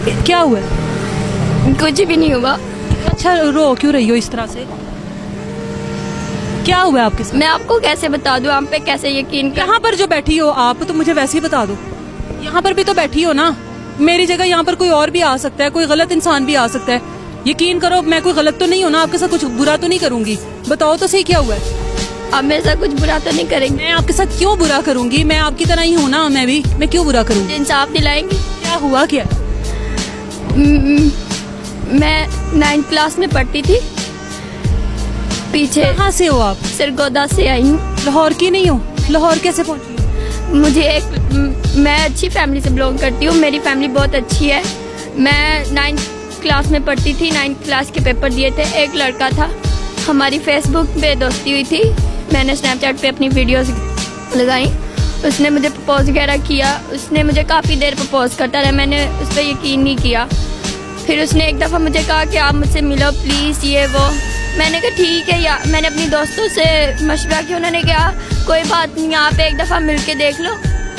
क्या हुआ है? कुछ भी नहीं हुआ। अच्छा, रो क्यों रही हो इस तरह से? क्या हुआ है आपके साथ? मैं आपको कैसे बता दूं, आप पे कैसे यकीन कर। यहाँ पर जो बैठी हो आप, तो मुझे वैसे ही बता दो। यहाँ पर भी तो बैठी हो ना, मेरी जगह यहाँ पर कोई और भी आ सकता है, कोई गलत इंसान भी आ सकता है। यकीन करो, मैं कोई गलत तो नहीं हूँ ना, आपके साथ कुछ बुरा तो नहीं करूंगी। बताओ तो सही क्या हुआ है? आप मेरे साथ कुछ बुरा तो नहीं करेंगे? मैं आपके साथ क्यों बुरा करूंगी? मैं आपकी तरह ही हूँ ना, मैं क्यों बुरा करूंगी? इंसाफ दिलाएंगे? क्या हुआ क्या? मैं 9th क्लास में पढ़ती थी। पीछे कहाँ से हो आप? सरगोदा से आई हूँ। लाहौर की नहीं हो? लाहौर कैसे पहुँची? मैं अच्छी फैमिली से बिलोंग करती हूँ, मेरी फैमिली बहुत अच्छी है। मैं 9th क्लास में पढ़ती थी, 9th क्लास के पेपर दिए थे। एक लड़का था, हमारी फेसबुक पे दोस्ती हुई थी, मैंने स्नैपचैट पे अपनी वीडियोस लगाई। उसने मुझे प्रपोज वगैरह किया, उसने मुझे काफ़ी देर प्रपोज करता रहा, मैंने उस पर यकीन नहीं किया। फिर उसने एक दफ़ा मुझे कहा कि आप मुझसे मिलो प्लीज़, ये वो। मैंने कहा ठीक है, या मैंने अपनी दोस्तों से मशवरा किया, उन्होंने कहा कोई बात नहीं, आप एक दफ़ा मिल के देख लो,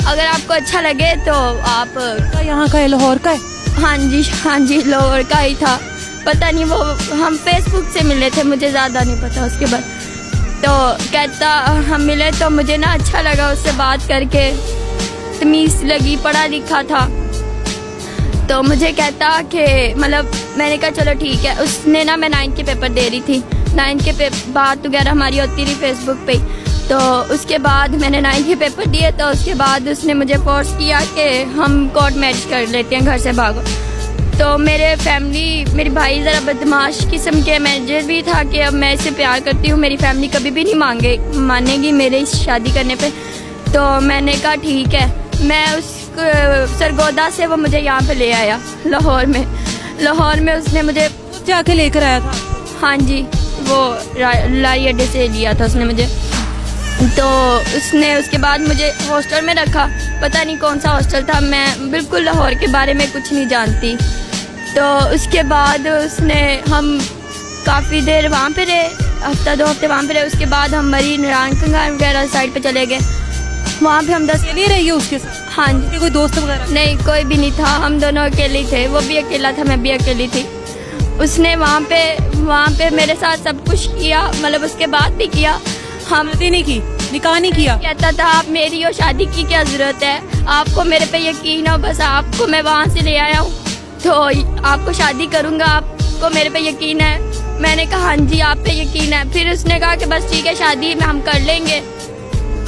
अगर आपको अच्छा लगे तो आप। यहाँ का है? लाहौर का है? हाँ जी, लाहौर का ही था। पता नहीं, वो हम फेसबुक से मिले थे, मुझे ज़्यादा नहीं पता उसके बाद। तो कहता हम मिले तो मुझे ना अच्छा लगा उससे बात करके, तमीज़ लगी, पढ़ा लिखा था। तो मुझे कहता कि मतलब, मैंने कहा चलो ठीक है। उसने ना, मैं 9th के पेपर दे रही थी, 9th के बात वगैरह हमारी होती रही फेसबुक पे। तो उसके बाद मैंने 9th के पेपर दिए, तो उसके बाद उसने मुझे फोर्स किया कि हम कोर्ट मैरिज कर लेते हैं, घर से भागो। तो मेरी भाई ज़रा बदमाश किस्म के मैनेजर भी था कि अब मैं इससे प्यार करती हूँ, मेरी फैमिली कभी भी नहीं मानेगी मेरे इस शादी करने पे। तो मैंने कहा ठीक है। मैं उस सरगोदा से वो मुझे यहाँ पे ले आया लाहौर में उसने मुझे जाके लेकर आया था? हाँ जी, वो लाई अड्डे से लिया था उसने मुझे। तो उसने उसके बाद मुझे हॉस्टल में रखा, पता नहीं कौन सा हॉस्टल था, मैं बिल्कुल लाहौर के बारे में कुछ नहीं जानती। तो उसके बाद हम काफ़ी देर वहाँ पे रहे, हफ्ता 2 हफ्ते वहाँ पे रहे। उसके बाद हम मरी नारकंगा वगैरह साइड पे चले गए, वहाँ पे हम 10 नहीं रही हो उसके साथ? हाँ जी। कोई दोस्त वगैरह? नहीं, कोई भी नहीं था, हम दोनों अकेले ही थे, वो भी अकेला था, मैं भी अकेली थी। उसने वहाँ पे मेरे साथ सब कुछ किया, मतलब उसके बाद भी किया। हम नहीं की, निकाह नहीं किया। कहता था आप मेरी हो, शादी की क्या जरूरत है, आपको मेरे पे यकीन हो, बस आपको मैं वहाँ से ले आया हूँ तो आपको शादी करूँगा, आपको मेरे पे यकीन है। मैंने कहा हाँ जी, आप पे यकीन है। फिर उसने कहा कि बस ठीक है, शादी में हम कर लेंगे,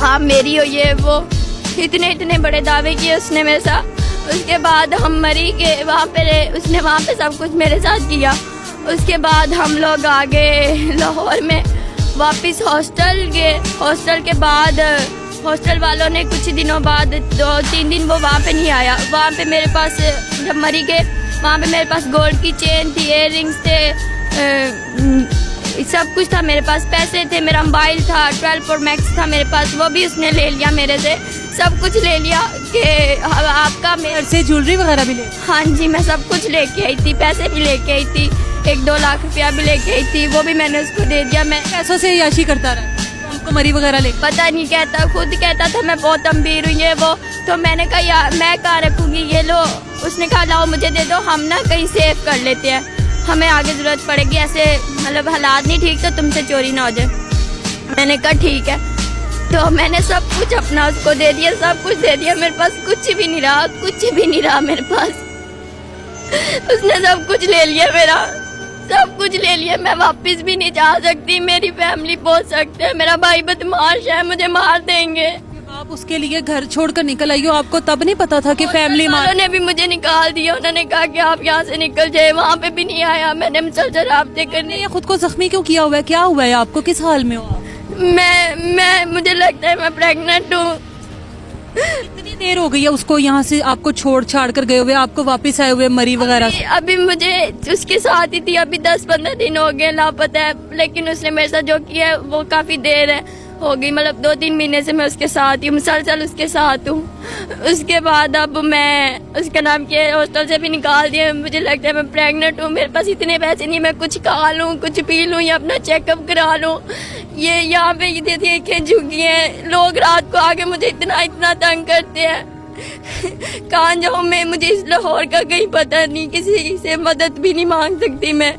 आप मेरी हो, ये वो। इतने बड़े दावे किए उसने मेरे साथ। उसके बाद हम मरी के वहाँ पे रहे, उसने वहाँ पे सब कुछ मेरे साथ किया। उसके बाद हम लोग आ गए लाहौर में, वापस हॉस्टल गए। हॉस्टल के बाद हॉस्टल वालों ने कुछ दिनों बाद 2-3 दिन वो वहाँ पे नहीं आया। वहाँ पे मेरे पास, जब मरी गए, वहाँ पे मेरे पास गोल्ड की चेन थी, इयर रिंग्स थे, सब कुछ था मेरे पास, पैसे थे, मेरा मोबाइल था, 12 Pro Max था मेरे पास, वो भी उसने ले लिया मेरे से, सब कुछ ले लिया कि आपका मेरे से ज्वेलरी वगैरह भी ले? हाँ जी, मैं सब कुछ लेके आई थी, पैसे भी लेके आई थी, 1-2 लाख रुपया भी लेके आई थी, वो भी मैंने उसको दे दिया। मैं पैसों से याशी करता रहा, हमको मरी वगैरह ले? पता नहीं, खुद कहता था मैं बहुत अमीर हूँ, ये वो। तो मैंने कहा यार मैं कहाँ रखूँगी, ये लो। उसने कहा लाओ मुझे दे दो, हम ना कहीं सेव कर लेते हैं, हमें आगे ज़रूरत पड़ेगी, ऐसे मतलब हालात नहीं ठीक, तो तुमसे चोरी ना हो जाए। मैंने कहा ठीक है। तो मैंने सब कुछ अपना उसको दे दिया, सब कुछ दे दिया, मेरे पास कुछ भी नहीं रहा मेरे पास। उसने सब कुछ ले लिया, मेरा सब कुछ ले लिया, मैं वापस भी नहीं जा सकती, मेरी फैमिली बहुत सख्त है, मेरा भाई बदमाश है, मुझे मार देंगे। आप उसके लिए घर छोड़कर निकल आई हो, आपको तब नहीं पता था कि फैमिली ने भी मुझे निकाल दिया, उन्होंने कहा कि आप यहाँ से निकल जाए, वहाँ पे भी नहीं आया। मैंने मुसलसल राब्ते करने। या खुद को जख्मी क्यों किया हुआ है? क्या हुआ है आपको? किस हाल में हो? मुझे लगता है मैं प्रेग्नेंट हूँ। कितनी देर हो गई है उसको यहाँ से आपको छोड़ छाड़ कर गए हुए, आपको वापस आए हुए मरी वगैरह? अभी मुझे उसके साथ ही थी, अभी 10-15 दिन हो गए लापता है, लेकिन उसने मेरे साथ जो किया है वो काफी देर हो गई, मतलब 2-3 महीने से मैं उसके साथ ही, मुसलसल उसके साथ हूँ। उसके बाद अब मैं उसका नाम किया, हॉस्टल से भी निकाल दिया। मुझे लगता है मैं प्रेग्नेंट हूँ, मेरे पास इतने पैसे नहीं, मैं कुछ खा लूँ, कुछ पी लूँ या अपना चेकअप करा लूँ। ये यहाँ पे ये देखें झुकी हैं लोग, रात को आके मुझे इतना तंग करते हैं। कहाँ जाऊँ मैं, मुझे इस लाहौर का कहीं पता नहीं, किसी से मदद भी नहीं मांग सकती मैं।